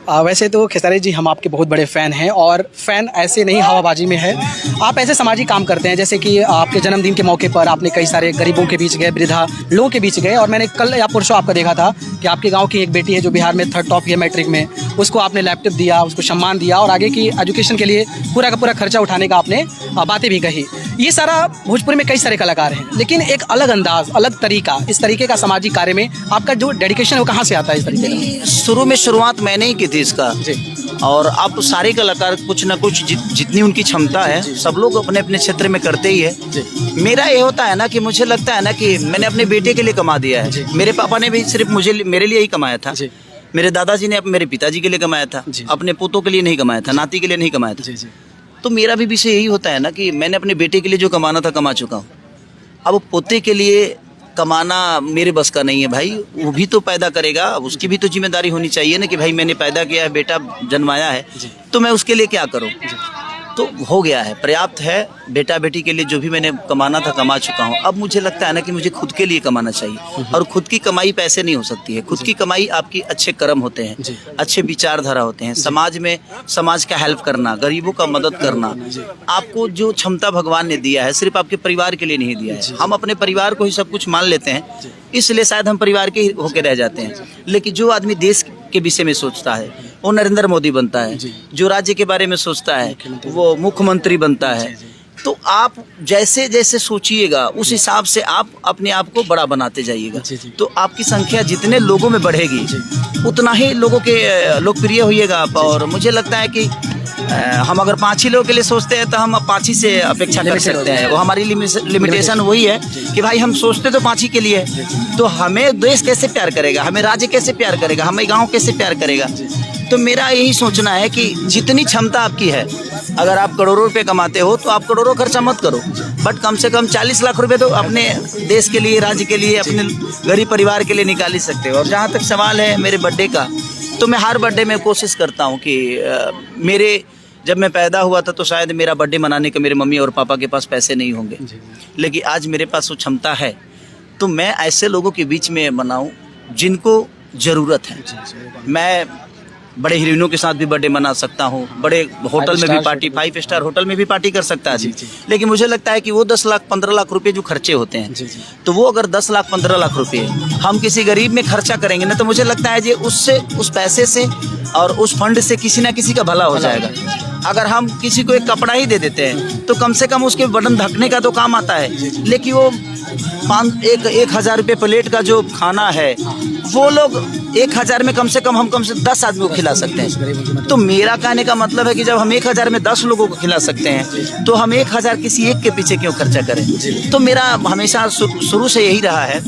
वैसे तो खेसारी जी हम आपके बहुत बड़े फ़ैन हैं, और फ़ैन ऐसे नहीं हवाबाजी में है, आप ऐसे सामाजिक काम करते हैं। जैसे कि आपके जन्मदिन के मौके पर आपने कई सारे गरीबों के बीच गए, वृद्धा लोगों के बीच गए, और मैंने कल या परसों आपका देखा था कि आपके गांव की एक बेटी है जो बिहार में 3rd टॉप है मैट्रिक में, उसको आपने लैपटॉप दिया, उसको सम्मान दिया, और आगे की एजुकेशन के लिए पूरा का पूरा खर्चा उठाने का आपने बातें भी कही। ये सारा भोजपुरी में कई सारे कलाकार हैं, लेकिन एक अलग अंदाज, अलग तरीका, इस तरीके का सामाजिक कार्य में आपका जो डेडिकेशन है वो कहाँ से आता है इस तरीके का? शुरू में शुरुआत मैंने ही की थी इसका जी। और अब सारे कलाकार कुछ ना कुछ जितनी उनकी क्षमता है सब लोग अपने अपने क्षेत्र में करते ही है। मेरा ये होता है ना कि मुझे लगता है ना कि मैंने अपने बेटे के लिए कमा दिया है। मेरे पापा ने भी सिर्फ मेरे लिए ही कमाया था। मेरे दादाजी ने मेरे पिताजी के लिए कमाया था, अपने पोतों के लिए नहीं कमाया था, नाती के लिए नहीं कमाया था। तो मेरा भी विषय यही होता है ना कि मैंने अपने बेटे के लिए जो कमाना था कमा चुका हूँ। अब पोते के लिए कमाना मेरे बस का नहीं है भाई, वो भी तो पैदा करेगा, उसकी भी तो जिम्मेदारी होनी चाहिए ना कि भाई मैंने पैदा किया है, बेटा जन्माया है, तो मैं उसके लिए क्या करूं। तो हो गया है, पर्याप्त है। बेटा बेटी के लिए जो भी मैंने कमाना था कमा चुका हूं। अब मुझे लगता है ना कि मुझे खुद के लिए कमाना चाहिए, और खुद की कमाई पैसे नहीं हो सकती है। खुद की कमाई आपकी अच्छे कर्म होते हैं, अच्छे विचारधारा होते हैं, समाज में समाज का हेल्प करना, गरीबों का मदद करना। आपको जो क्षमता भगवान ने दिया है सिर्फ आपके परिवार के लिए नहीं दिया है। हम अपने परिवार को ही सब कुछ मान लेते हैं, इसलिए शायद हम परिवार के होके रह जाते हैं। लेकिन जो आदमी देश के विषय में सोचता है वो नरेंद्र मोदी बनता है, जो राज्य के बारे में सोचता है वो मुख्यमंत्री बनता है। तो आप जैसे जैसे सोचिएगा उस हिसाब से आप अपने आप को बड़ा बनाते जाइएगा। तो आपकी संख्या जितने लोगों में बढ़ेगी उतना ही लोगों के लोकप्रिय होइएगा आप। और मुझे लगता है कि हम अगर 5 ही लोगों के लिए सोचते हैं तो हम 5 ही से अपेक्षा कर सकते हैं। वो हमारी लिमिटेशन वही है कि भाई हम सोचते तो 5 ही के लिए, तो हमें देश कैसे प्यार करेगा, हमें राज्य कैसे प्यार करेगा, हमें गांव कैसे प्यार करेगा। तो मेरा यही सोचना है कि जितनी क्षमता आपकी है, अगर आप करोड़ों रुपए कमाते हो तो आप करोड़ों खर्चा मत करो, बट कम से कम 40 लाख रुपए तो अपने देश के लिए, राज्य के लिए, अपने गरीब परिवार के लिए निकाल ही सकते हो। और जहाँ तक सवाल है मेरे बर्थडे का, तो मैं हर बर्थडे में कोशिश करता हूँ कि जब मैं पैदा हुआ था तो शायद मेरा बर्थडे मनाने के मेरे मम्मी और पापा के पास पैसे नहीं होंगे, लेकिन आज मेरे पास वो क्षमता है, तो मैं ऐसे लोगों के बीच में मनाऊं जिनको ज़रूरत है। मैं बड़े हीरोइनों के साथ भी बर्थडे मना सकता हूँ, बड़े होटल में भी पार्टी, 5 स्टार होटल में भी पार्टी कर सकता है। लेकिन मुझे लगता है कि वो 10 लाख 15 लाख रुपए जो खर्चे होते हैं, तो वो अगर 10 लाख 15 लाख रुपए हम किसी गरीब में खर्चा करेंगे ना, तो मुझे लगता है कि उससे, उस पैसे से और उस फंड से किसी ना किसी का भला हो जाएगा। अगर हम किसी को एक कपड़ा ही दे देते हैं तो कम से कम उसके बटन ढकने का तो काम आता है, लेकिन वो 1,000 रुपये प्लेट का जो खाना है वो लोग 1,000 में कम से कम 10 आदमी को खिला सकते हैं। तो मेरा कहने का मतलब है कि जब हम 1,000 में 10 लोगों को खिला सकते हैं तो हम 1,000 किसी एक के पीछे क्यों खर्चा करें। तो मेरा हमेशा शुरू से यही रहा है,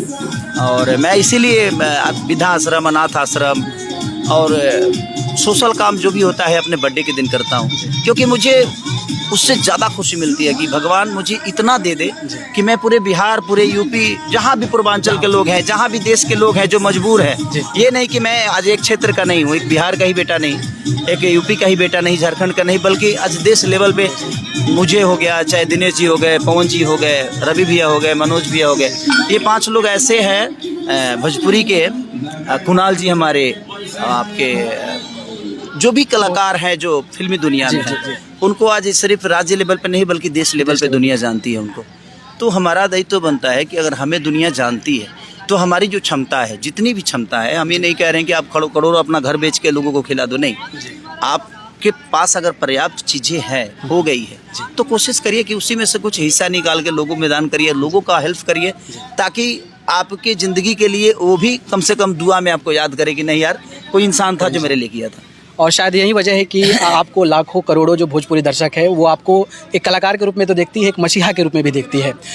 और मैं इसीलिए वृद्धाश्रम, अनाथ आश्रम और सोशल काम जो भी होता है अपने बर्थडे के दिन करता हूँ, क्योंकि मुझे उससे ज़्यादा खुशी मिलती है कि भगवान मुझे इतना दे दे कि मैं पूरे बिहार, पूरे यूपी, जहाँ भी पूर्वांचल के लोग हैं, जहाँ भी देश के लोग हैं जो मजबूर हैं, ये नहीं कि मैं आज एक क्षेत्र का नहीं हूँ, एक बिहार का ही बेटा नहीं, एक यूपी का ही बेटा नहीं, झारखंड का नहीं, बल्कि आज देश लेवल पे मुझे हो गया, चाहे दिनेश जी हो गए, पवन जी हो गए, रवि भैया हो गए, मनोज भैया हो गए, ये 5 लोग ऐसे हैं भोजपुरी के, कुणाल जी हमारे, आपके जो भी कलाकार हैं जो फिल्मी दुनिया में हैं, उनको आज सिर्फ राज्य लेवल पे नहीं बल्कि देश लेवल पे दुनिया जानती है उनको। तो हमारा दायित्व बनता है कि अगर हमें दुनिया जानती है तो हमारी जो क्षमता है, जितनी भी क्षमता है, हम ये नहीं कह रहे हैं कि आप करोड़ों अपना घर बेच के लोगों को खिला दो, नहीं। आपके पास अगर पर्याप्त चीज़ें हैं, हो गई है, तो कोशिश करिए कि उसी में से कुछ हिस्सा निकाल के लोगों में दान करिए, लोगों का हेल्प करिए, ताकि आपकी ज़िंदगी के लिए वो भी कम से कम दुआ में आपको याद करे कि नहीं यार, कोई इंसान था जो मेरे लिए किया था। और शायद यही वजह है कि आपको लाखों करोड़ों जो भोजपुरी दर्शक है वो आपको एक कलाकार के रूप में तो देखती है, एक मसीहा के रूप में भी देखती है।